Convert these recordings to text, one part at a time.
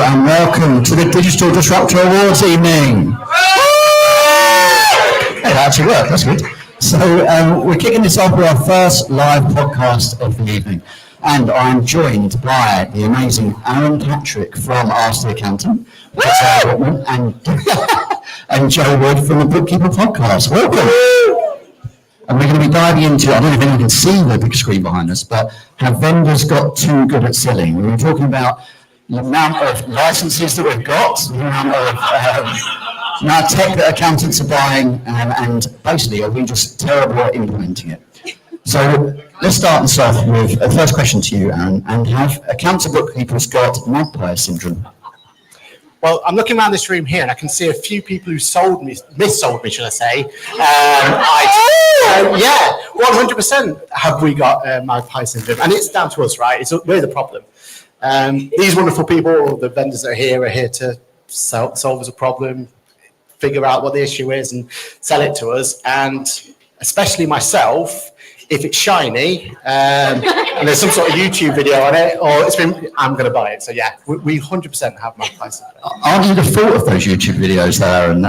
and welcome to the Digital Disruptor Awards evening. Hey, that actually worked, that's good. So we're kicking this off with our first live podcast of the evening. And I'm joined by the amazing Aaron Patrick from Ask the Accountant, and Joe Wood from the Bookkeeper Podcast. Welcome. And we're going to be diving into, I don't know if anyone can see the big screen behind us, but have vendors got too good at selling? We're talking about the amount of licenses that we've got, the amount of tech that accountants are buying, and basically, are we just terrible at implementing it? So let's start this off with the first question to you, Aaron, and have accounts and bookkeepers got magpie syndrome? Well, I'm looking around this room here and I can see a few people who missold me, should I say. 100% have we got magpie syndrome. And it's down to us, right? We're the problem. These wonderful people, the vendors that are here to solve us a problem, figure out what the issue is and sell it to us. And especially myself, if it's shiny and there's some sort of YouTube video on it, or I'm going to buy it. So yeah, we 100% have magpie syndrome. Aren't you the fault of those YouTube videos there and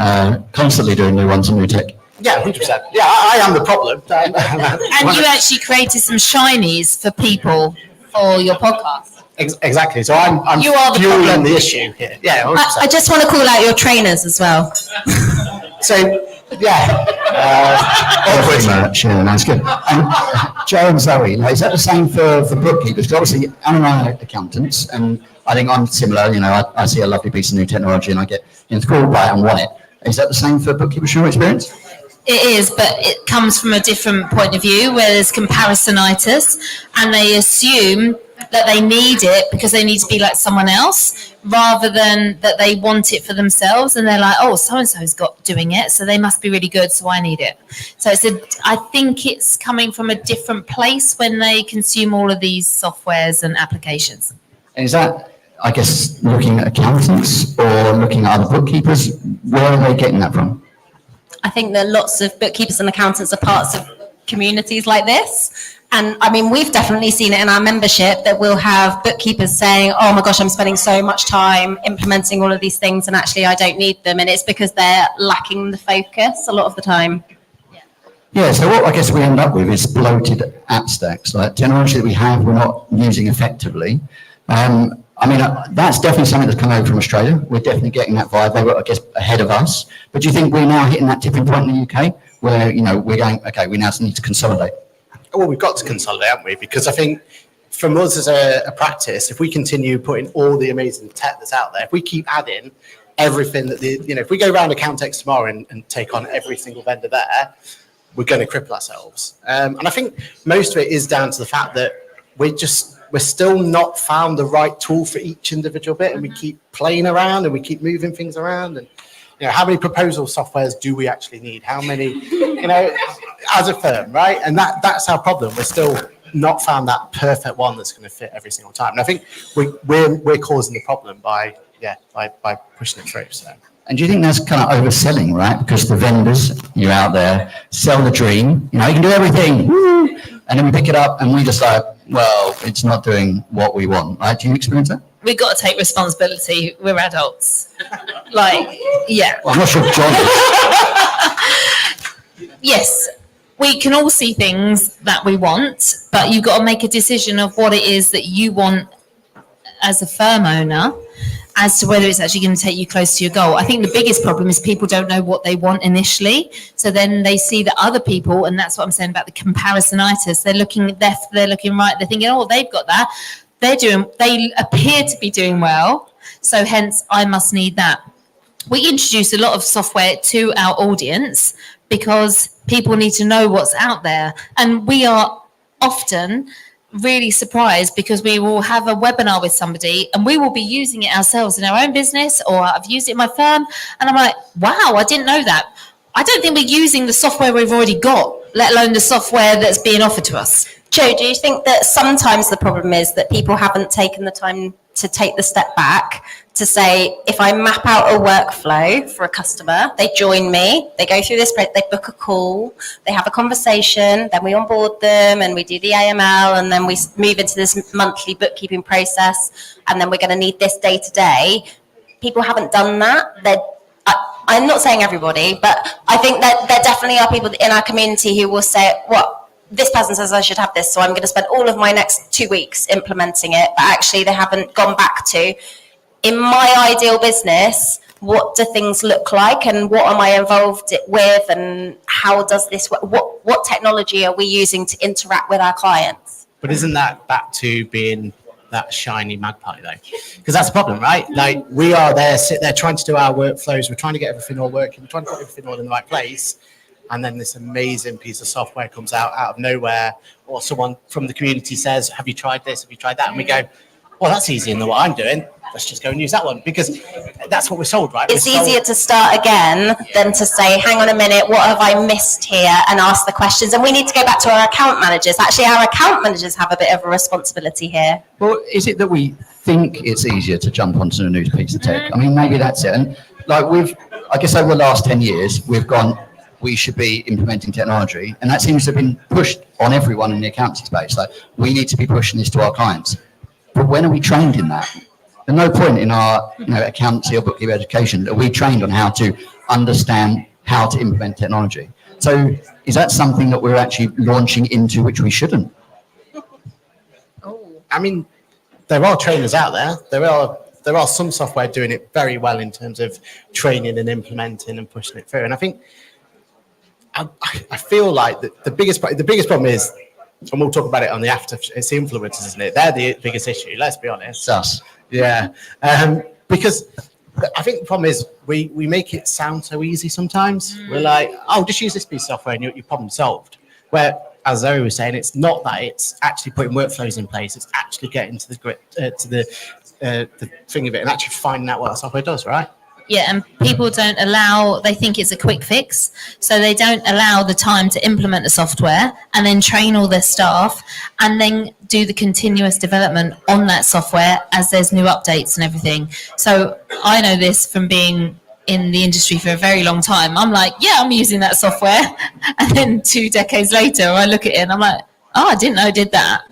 constantly doing new ones on new tech? Yeah, 100%. Yeah, I am the problem. And you actually created some shinies for people for your podcast. Exactly. So I'm fueling the issue here. Yeah, 100%. I just want to call out your trainers as well. So, yeah. Pretty much, yeah, that's good. And Joe and Zoe, is that the same for bookkeepers? Because obviously, Anne and I are accountants, and I think I'm similar. You know, I see a lovely piece of new technology and I get enthralled by it and want it. Is that the same for bookkeepers from your experience? It is, but it comes from a different point of view where there's comparisonitis and they assume that they need it because they need to be like someone else rather than that they want it for themselves, and they're like, oh, so-and-so's got doing it, so they must be really good, so I need it. So I think it's coming from a different place when they consume all of these softwares and applications. And is that, I guess, looking at accountants or looking at other bookkeepers? Where are they getting that from? I think that lots of bookkeepers and accountants are parts of communities like this. And I mean, we've definitely seen it in our membership that we'll have bookkeepers saying, oh my gosh, I'm spending so much time implementing all of these things and actually I don't need them. And it's because they're lacking the focus a lot of the time. Yeah, so what I guess we end up with is bloated app stacks. Like technology that we have, we're not using effectively. I mean, that's definitely something that's come over from Australia. We're definitely getting that vibe. They were, I guess, ahead of us. But do you think we're now hitting that tipping point in the UK where, you know, we're going, okay, we now need to consolidate? Well, we've got to consolidate, haven't we? Because I think from us as a practice, if we continue putting all the amazing tech that's out there, if we keep adding everything that if we go around Accountex tomorrow and take on every single vendor there, we're going to cripple ourselves. And I think most of it is down to the fact that we're still not found the right tool for each individual bit, and we keep playing around and we keep moving things around. And how many proposal softwares do we actually need? How many, as a firm, right? And that's our problem. We're still not found that perfect one that's going to fit every single time. And I think we're causing the problem by pushing it through. So. And do you think that's kind of overselling, right? Because the vendors, you're out there, sell the dream, you can do everything, woo! And then we pick it up and we just like, well, it's not doing what we want, right? Do you experience that? We've got to take responsibility. We're adults. Well, I'm not sure John is. Yes, we can all see things that we want, but you've got to make a decision of what it is that you want as a firm owner as to whether it's actually going to take you close to your goal. I think the biggest problem is people don't know what they want initially. So then they see that other people, and that's what I'm saying about the comparisonitis, they're looking left, they're looking right, they're thinking, oh, they've got that. They appear to be doing well, so hence I must need that. We introduce a lot of software to our audience because people need to know what's out there. And we are often really surprised because we will have a webinar with somebody and we will be using it ourselves in our own business, or I've used it in my firm and I'm like, wow, I didn't know that. I don't think we're using the software we've already got, let alone the software that's being offered to us. Joe, do you think that sometimes the problem is that people haven't taken the time to take the step back to say, if I map out a workflow for a customer, they join me, they go through this, they book a call, they have a conversation, then we onboard them and we do the AML, and then we move into this monthly bookkeeping process, and then we're going to need this day to day. People haven't done that. I'm not saying everybody, but I think that there definitely are people in our community who will say, well, this person says I should have this, so I'm going to spend all of my next 2 weeks implementing it, but actually they haven't gone back to, in my ideal business, what do things look like and what am I involved with, and how does this work? What technology are we using to interact with our clients? But isn't that back to being that shiny magpie though? Because that's the problem, right? Like, we are there, sit there trying to do our workflows, we're trying to get everything all working, we're trying to put everything all in the right place, and then this amazing piece of software comes out of nowhere, or someone from the community says, have you tried this, have you tried that? And we go, well, that's easier than what I'm doing, let's just go and use that one, because that's what we're sold, right? It's easier to start again than to say, hang on a minute, what have I missed here, and ask the questions. And we need to go back to our account managers. Actually, our account managers have a bit of a responsibility here. Well, is it that we think it's easier to jump onto a new piece of tech? I mean, maybe that's it. And like I guess over the last 10 years, we've gone, we should be implementing technology. And that seems to have been pushed on everyone in the accounting space. Like, we need to be pushing this to our clients. But when are we trained in that? There's no point in our accountancy or bookkeeping education that we trained on how to understand how to implement technology. So is that something that we're actually launching into, which we shouldn't? I mean, there are trainers out there. There are some software doing it very well in terms of training and implementing and pushing it through. And I think I feel like the biggest problem is, and we'll talk about it on the after, it's the influencers, isn't it? They're the biggest issue, let's be honest. It's us. Yeah. Because I think the problem is we make it sound so easy sometimes. We're like, oh, just use this piece of software and your problem solved. Where, as Zoe was saying, it's not that. It's actually putting workflows in place. It's actually getting to the thing of it and actually finding out what that software does, right? Yeah, and people don't allow, they think it's a quick fix, so they don't allow the time to implement the software and then train all their staff and then do the continuous development on that software as there's new updates and everything. So I know this from being in the industry for a very long time. I'm like, yeah, I'm using that software. And then 2 decades later, I look at it and I'm like, oh, I didn't know I did that.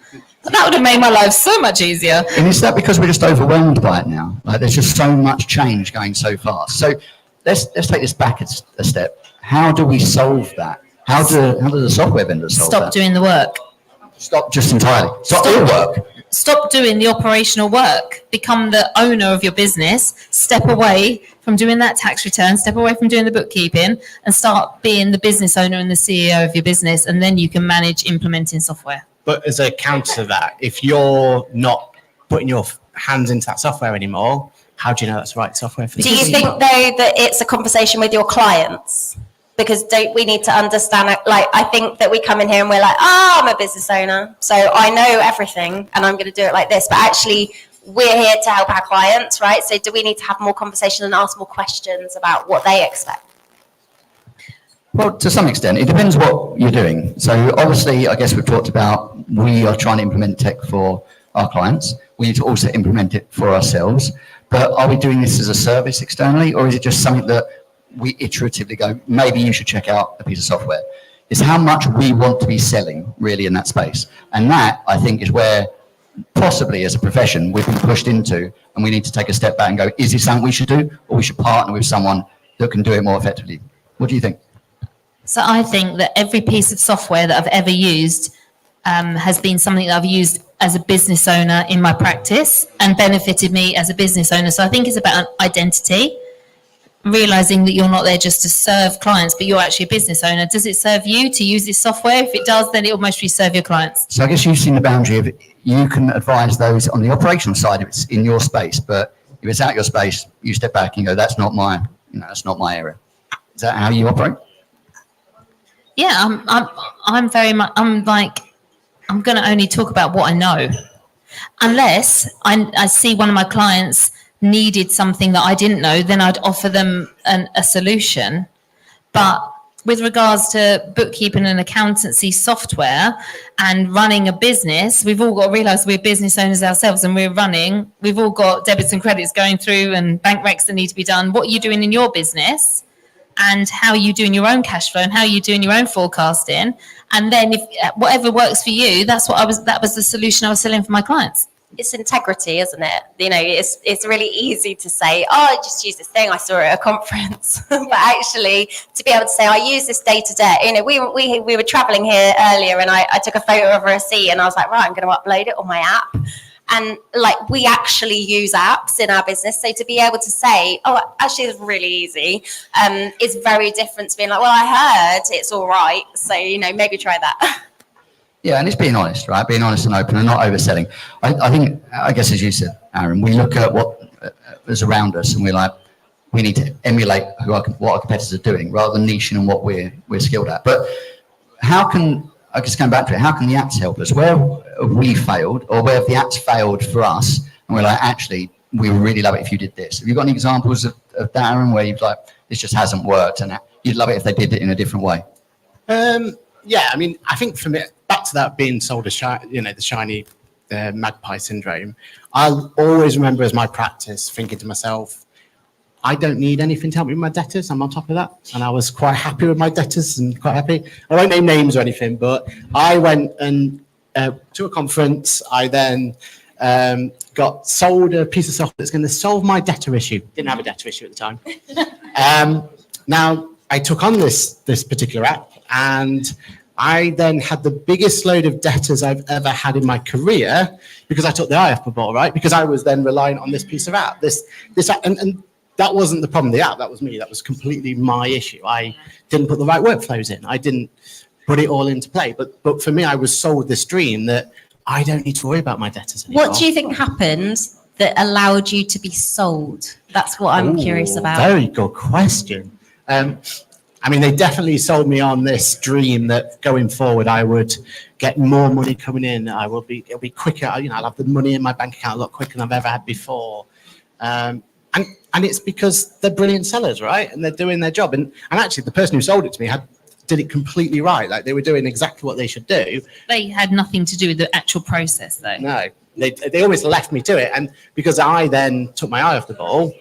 That would have made my life so much easier. And is that because we're just overwhelmed by it now? Like, there's just so much change going so fast. So let's take this back a step. How do we solve that? How do the software vendors solve that? Stop doing the work. Stop just entirely. Stop all work. Stop doing the operational work. Become the owner of your business. Step away from doing that tax return. Step away from doing the bookkeeping and start being the business owner and the CEO of your business. And then you can manage implementing software. But as a counter to that, if you're not putting your hands into that software anymore, how do you know that's the right software for you? Do you think, though, that it's a conversation with your clients? Because don't we need to understand it? Like, I think that we come in here and we're like, oh, I'm a business owner, so I know everything and I'm going to do it like this. But actually, we're here to help our clients, right? So do we need to have more conversation and ask more questions about what they expect? Well, to some extent, it depends what you're doing. So obviously, I guess we've talked about we are trying to implement tech for our clients. We need to also implement it for ourselves. But are we doing this as a service externally, or is it just something that we iteratively go, maybe you should check out a piece of software? It's how much we want to be selling really in that space. And that, I think, is where possibly as a profession we've been pushed into, and we need to take a step back and go, is this something we should do, or we should partner with someone that can do it more effectively? What do you think? So I think that every piece of software that I've ever used has been something that I've used as a business owner in my practice and benefited me as a business owner. So I think it's about an identity, realizing that you're not there just to serve clients, but you're actually a business owner. Does it serve you to use this software? If it does, then it will mostly serve your clients. So I guess you've seen the boundary of you can advise those on the operational side if it's in your space, but if it's out your space, you step back and go, that's not my area. Is that how you operate? Yeah, I'm very much, I'm like, I'm going to only talk about what I know. Unless I see one of my clients needed something that I didn't know, then I'd offer them a solution. But with regards to bookkeeping and accountancy software and running a business, we've all got to realise we're business owners ourselves and we've all got debits and credits going through and bank recs that need to be done. What are you doing in your business and how are you doing your own cash flow and how are you doing your own forecasting? And then if whatever works for you, that was the solution I was selling for my clients. It's integrity, isn't it? You know, it's really easy to say, oh, I just use this thing I saw at a conference, but actually to be able to say, I use this day to day. You know, we were traveling here earlier, and I took a photo of a receipt, and I was like, right, I'm going to upload it on my app. And like, we actually use apps in our business, so to be able to say, oh, actually, it's really easy, is very different to being like, well, I heard it's all right, so you know, maybe try that. Yeah, and it's being honest, right? Being honest and open and not overselling. I guess, as you said, Aaron, we look at what is around us and we're like, we need to emulate what our competitors are doing rather than niching on what we're skilled at. But how can, I guess going back to it, how can the apps help us? Where have we failed or where have the apps failed for us? And we're like, actually, we would really love it if you did this. Have you got any examples of that, Aaron, where you've like, this just hasn't worked and you'd love it if they did it in a different way? Yeah, I mean, I think for me, back to that being sold as the shiny magpie syndrome, I'll always remember as my practice thinking to myself, I don't need anything to help me with my debtors. I'm on top of that. And I was quite happy with my debtors and quite happy. I won't name names or anything, but I went and to a conference. I then got sold a piece of software that's going to solve my debtor issue. Didn't have a debtor issue at the time. Now, I took on this particular app, and I then had the biggest load of debtors I've ever had in my career because I took the eye off the ball, right? Because I was then reliant on this piece of app, this app, and that wasn't the problem of the app. That was me. That was completely my issue. I didn't put the right workflows in. I didn't put it all into play. But for me, I was sold this dream that I don't need to worry about my debtors anymore. What do you think happened that allowed you to be sold? That's what I'm curious about. Very good question. I mean, they definitely sold me on this dream that going forward, I would get more money coming in. It'll be quicker. You know, I'll have the money in my bank account a lot quicker than I've ever had before. And it's because they're brilliant sellers, right? And they're doing their job. And actually, the person who sold it to me did it completely right. Like they were doing exactly what they should do. They had nothing to do with the actual process, though. No, they always left me to it. And because I then took my eye off the ball,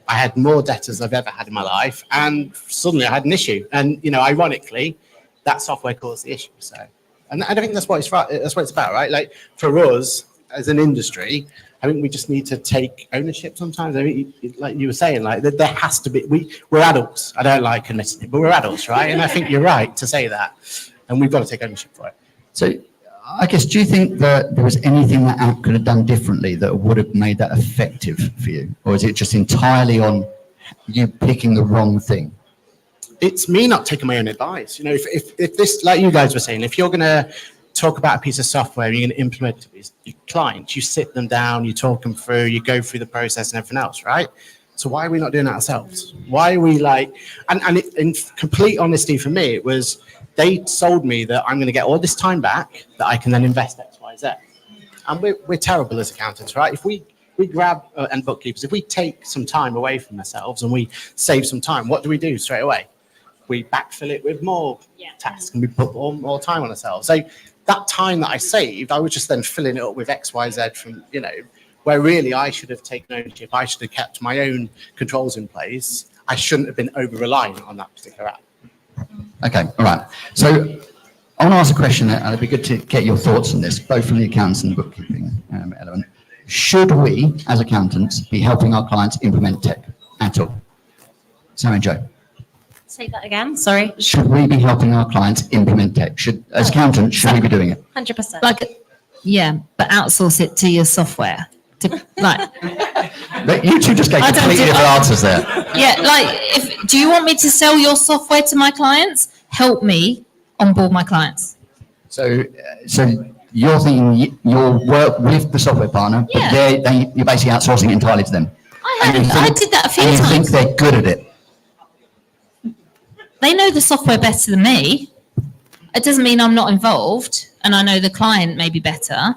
I had more debtors than I've ever had in my life, and suddenly I had an issue. And you know, ironically, that software caused the issue. So, and I think that's what it's about, right? Like for us as an industry, I think we just need to take ownership sometimes. I mean, like you were saying, like there has to be. We're adults. I don't like admitting it, but we're adults, right? And I think you're right to say that, and we've got to take ownership for it. So, I guess, do you think that there was anything that app could have done differently that would have made that effective for you? Or is it just entirely on you picking the wrong thing? It's me not taking my own advice. You know, if this, like you guys were saying, if you're going to talk about a piece of software, you're going to implement it with your clients, you sit them down, you talk them through, you go through the process and everything else, right? So why are we not doing that ourselves? Why are we like, in complete honesty for me, it was, they sold me that I'm going to get all this time back that I can then invest X, Y, Z. And we're terrible as accountants, right? If we grab, and bookkeepers, if we take some time away from ourselves and we save some time, what do we do straight away? We backfill it with more tasks and we put more time on ourselves. So that time that I saved, I was just then filling it up with X, Y, Z from, you know, where really I should have taken ownership. I should have kept my own controls in place. I shouldn't have been over-reliant on that particular app. Okay, all right. So I want to ask a question, and it'd be good to get your thoughts on this, both from the accountants and the bookkeeping element. Should we, as accountants, be helping our clients implement tech at all? Sam and Joe. Say that again, sorry. Should we be helping our clients implement tech? As accountants, should we be doing it? 100%. Like, yeah, but outsource it to your software. But you two just gave completely different answers there. Yeah, like, do you want me to sell your software to my clients? Help me onboard my clients. So you're thinking you'll work with the software partner, but Yeah. you're basically outsourcing it entirely to them. I did that a few and you times. think they're good at it. They know the software better than me. It doesn't mean I'm not involved, and I know the client maybe better.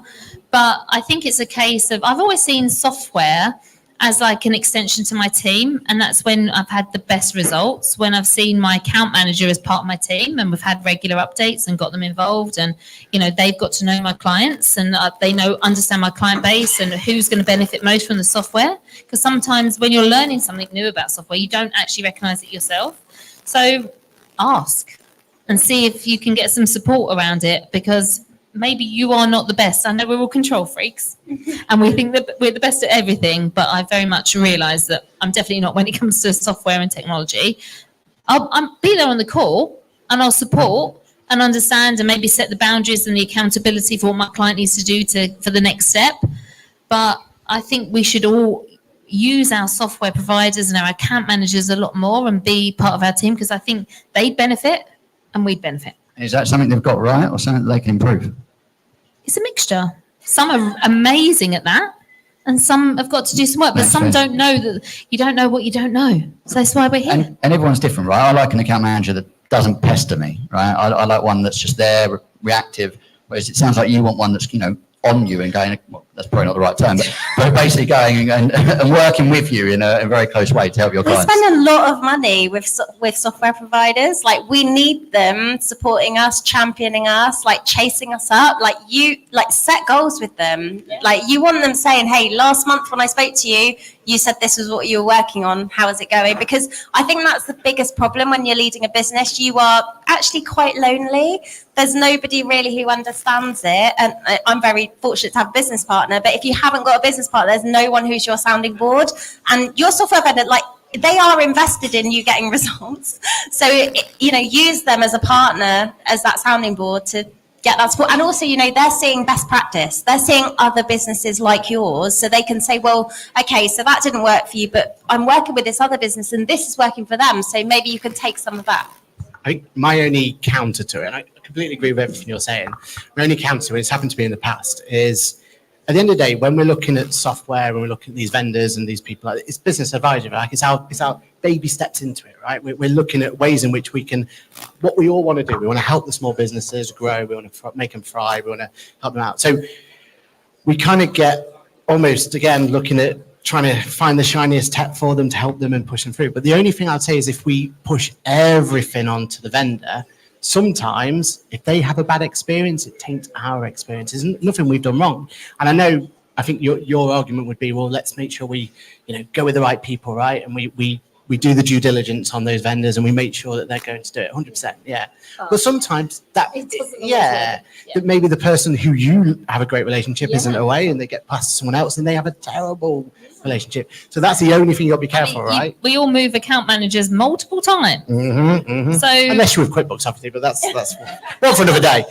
But I think it's a case of, I've always seen software as like an extension to my team. And that's when I've had the best results, when I've seen my account manager as part of my team and we've had regular updates and got them involved. And, you know, they've got to know my clients and they understand my client base and who's going to benefit most from the software. Because sometimes when you're learning something new about software, you don't actually recognize it yourself. So ask and see if you can get some support around it, because maybe you are not the best. I know we're all control freaks and we think that we're the best at everything, but I very much realise that I'm definitely not when it comes to software and technology. I'll be there on the call and I'll support and understand and maybe set the boundaries and the accountability for what my client needs to do for the next step. But I think we should all use our software providers and our account managers a lot more and be part of our team, because I think they'd benefit and we'd benefit. Is that something they've got right or something that they can improve? It's a mixture. Some are amazing at that and some have got to do some work, but That's some fair. don't know that you don't know what you don't know. So that's why we're here. And everyone's different, right? I like an account manager that doesn't pester me, right? I like one that's just there, reactive, whereas it sounds like you want one that's, you know, on you and going, well, that's probably not the right term, but basically going and working with you in a very close way to help your We clients. spend a lot of money with software providers. Like, we need them supporting us, championing us, like chasing us up. Like, you set goals with them. Like, you want them saying, hey, last month when I spoke to you, you said this was what you were working on. How is it going? Because I think that's the biggest problem when you're leading a business. You are actually quite lonely. There's nobody really who understands it. And I'm very fortunate to have a business partner. But if you haven't got a business partner, there's no one who's your sounding board. And your software vendor, like, they are invested in you getting results. So, you know, use them as a partner, as that sounding board to get that support. And also, you know, they're seeing best practice. They're seeing other businesses like yours. So they can say, well, okay, so that didn't work for you, but I'm working with this other business and this is working for them. So maybe you can take some of that. I think my only counter to it, and I completely agree with everything you're saying, my only counter to it, it's happened to me in the past, is at the end of the day, when we're looking at software, when we're looking at these vendors and these people, it's business advisory, like it's our baby steps into it, right? We're looking at ways in which we can, what we all want to do. We want to help the small businesses grow. We want to make them thrive. We want to help them out. So we kind of get almost, again, looking at trying to find the shiniest tech for them to help them and push them through. But the only thing I'd say is if we push everything onto the vendor, sometimes if they have a bad experience, it taints our experience. There's nothing we've done wrong. And I think your argument would be, well, let's make sure we, you know, go with the right people, right? And we do the due diligence on those vendors and we make sure that they're going to do it 100%. Yeah. But sometimes that maybe the person who you have a great relationship isn't away and they get past to someone else and they have a terrible relationship. So that's the only thing you've got to be careful, right? We all move account managers multiple times. So Unless you're with QuickBooks, obviously, but that's one for another day.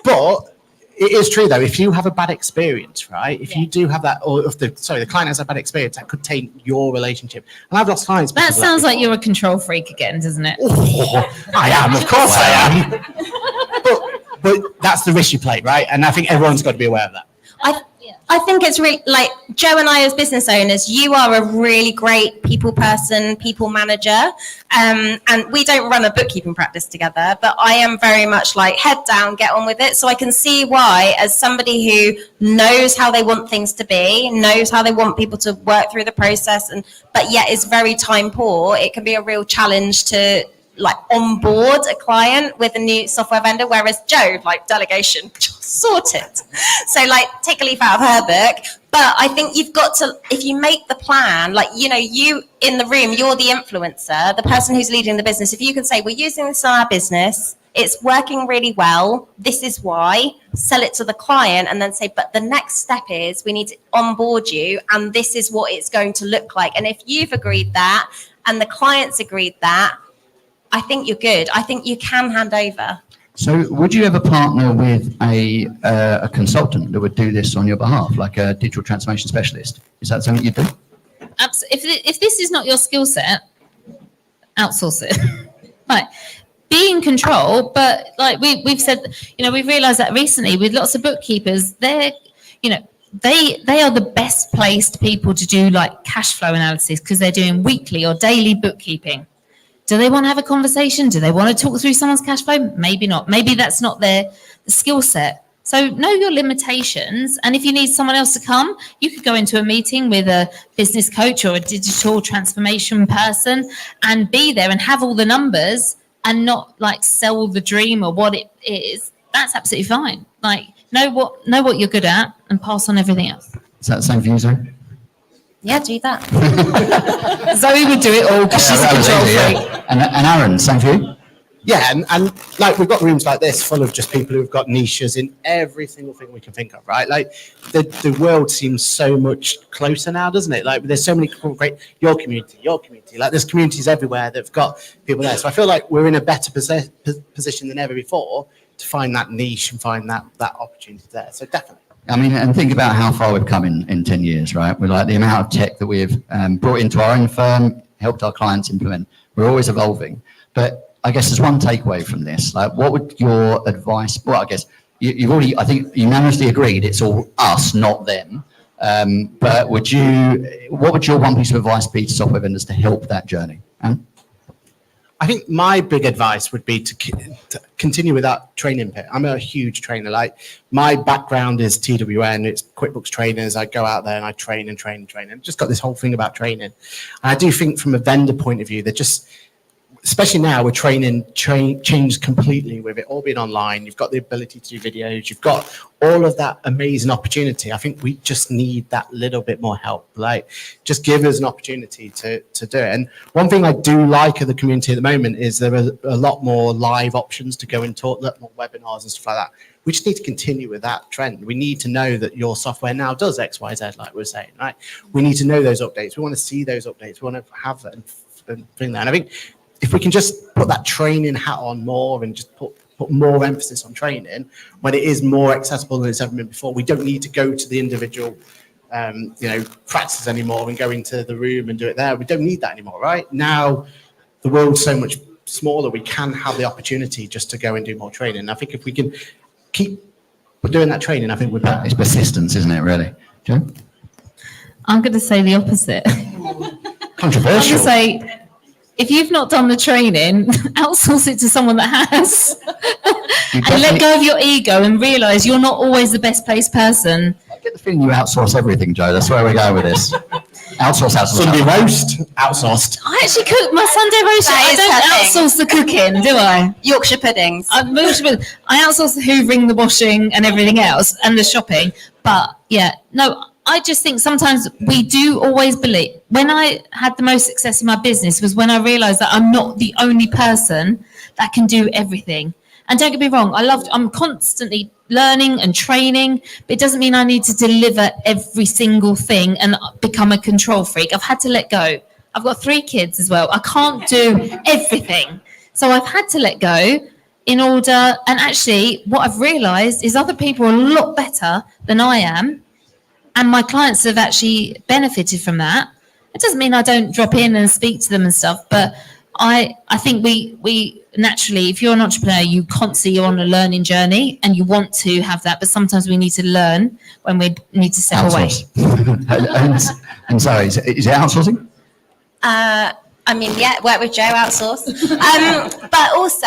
But it is true though, if you have a bad experience, right? If you do have that, or if the client has a bad experience, that could taint your relationship. And I've lost clients. that sounds like you're a control freak again, doesn't it? I am, of course I am. But that's the risk you play, right? And I think everyone's got to be aware of that. I think it's really, like, Joe and I as business owners, you are a really great people person, people manager. And we don't run a bookkeeping practice together, but I am very much like head down, get on with it. So I can see why, as somebody who knows how they want things to be, knows how they want people to work through the process, but yet is very time poor, it can be a real challenge to like onboard a client with a new software vendor, whereas Joe, like, delegation, sorted. So, like, take a leaf out of her book. But I think you've got to, if you make the plan, like, you know, you in the room, you're the influencer, the person who's leading the business. If you can say, we're using this in our business, it's working really well, this is why, sell it to the client, and then say, but the next step is we need to onboard you, and this is what it's going to look like. And if you've agreed that, and the client's agreed that, I think you're good. I think you can hand over. So would you ever partner with a consultant that would do this on your behalf, like a digital transformation specialist? Is that something you do? If this is not your skill set, outsource it. Right. Be in control, but like we've said, you know, we've realized that recently with lots of bookkeepers, they're, you know, they are the best placed people to do like cash flow analysis because they're doing weekly or daily bookkeeping. Do they want to have a conversation? Do they want to talk through someone's cash flow? Maybe not. Maybe that's not their skill set. So know your limitations. And if you need someone else to come, you could go into a meeting with a business coach or a digital transformation person and be there and have all the numbers and not like sell the dream or what it is. That's absolutely fine. Like know what you're good at and pass on everything else. Is that the same for you, Zoe? Yeah, do that. Zoe would do it all because she's a control freak. And Aaron, same for you? Yeah, and like we've got rooms like this full of just people who've got niches in every single thing we can think of, right? Like the world seems so much closer now, doesn't it? Like there's so many great your community. Like there's communities everywhere that've got people there. So I feel like we're in a better position than ever before to find that niche and find that opportunity there. So definitely. I mean, and think about how far we've come in 10 years, right? We're like the amount of tech that we've brought into our own firm, helped our clients implement. We're always evolving. But I guess there's one takeaway from this. Like, what would your advice? Well, I guess you've already, I think, unanimously agreed it's all us, not them. But what would your one piece of advice be to software vendors to help that journey? Aaron? I think my big advice would be to continue with that training bit. I'm a huge trainer. Like my background is TWN, it's QuickBooks trainers. I go out there and I train and train and train. And just got this whole thing about training. And I do think from a vendor point of view, they're just, especially now, we're changed completely with it all being online. You've got the ability to do videos. You've got all of that amazing opportunity. I think we just need that little bit more help. Like, just give us an opportunity to do it. And one thing I do like of the community at the moment is there are a lot more live options to go and talk, a lot more webinars and stuff like that. We just need to continue with that trend. We need to know that your software now does X, Y, Z, like we're saying, right? We need to know those updates. We want to see those updates. We want to have that and bring that. And I think if we can just put that training hat on more and just put more emphasis on training when it is more accessible than it's ever been before, we don't need to go to the individual, practices anymore and go into the room and do it there. We don't need that anymore, right? Now, the world's so much smaller. We can have the opportunity just to go and do more training. And I think if we can keep doing that training, I think we're better. It's persistence, isn't it, really? Joe? I'm going to say the opposite. Controversial. I'm going to say, if you've not done the training, outsource it to someone that has. And let go of your ego and realise you're not always the best placed person. I get the feeling you outsource everything, Joe. That's where we're going with this. Outsource. Sunday roast, outsourced. I actually cook my Sunday roast. That I is don't her outsource the cooking, do I? Yorkshire puddings. I outsource the hoovering, the washing and everything else and the shopping. But yeah, no, I just think sometimes we do always believe. When I had the most success in my business was when I realised that I'm not the only person that can do everything. And don't get me wrong, I'm constantly learning and training, but it doesn't mean I need to deliver every single thing and become a control freak. I've had to let go. I've got 3 kids as well. I can't do everything. So I've had to let go in order, and actually what I've realised is other people are a lot better than I am. And my clients have actually benefited from that. It doesn't mean I don't drop in and speak to them and stuff, but I think we naturally, if you're an entrepreneur, you constantly are on a learning journey and you want to have that, but sometimes we need to learn when we need to step away. And sorry, is it outsourcing? Work with Joe, outsource. But also,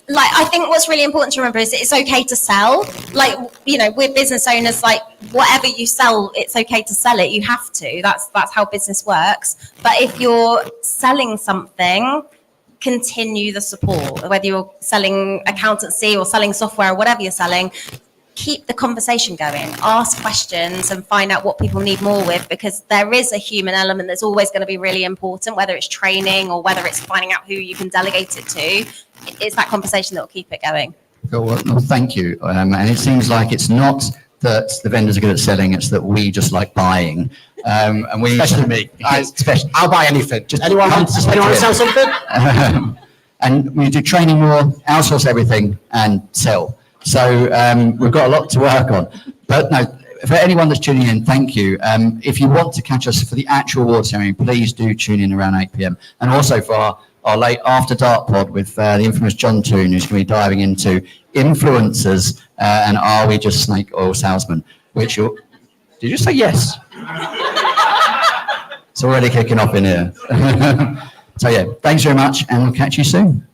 like, I think what's really important to remember is it's okay to sell. Like, we're business owners, like, whatever you sell, it's okay to sell it. You have to. That's how business works. But if you're selling something, continue the support. Whether you're selling accountancy or selling software or whatever you're selling, keep the conversation going, ask questions and find out what people need more with, because there is a human element that's always going to be really important, whether it's training or whether it's finding out who you can delegate it to. It's that conversation that will keep it going. Cool. Well, thank you. And it seems like it's not that the vendors are good at selling, it's that we just like buying. And we, Especially me. I'll buy anything. Just anyone want to sell something? And we do training more, outsource everything and sell. So we've got a lot to work on. But no, for anyone that's tuning in, thank you. If you want to catch us for the actual award ceremony, please do tune in around 8 p.m. And also for our late after dark pod with the infamous John Toon, who's going to be diving into influencers and are we just snake oil salesmen? Did you say yes? It's already kicking off in here. So yeah, thanks very much and we'll catch you soon.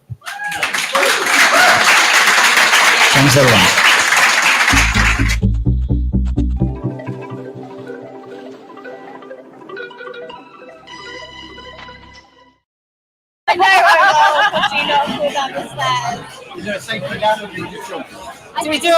Thanks everyone. I know I will, but do not fall down the stairs. Is there a safe way down or do you just jump? Do we do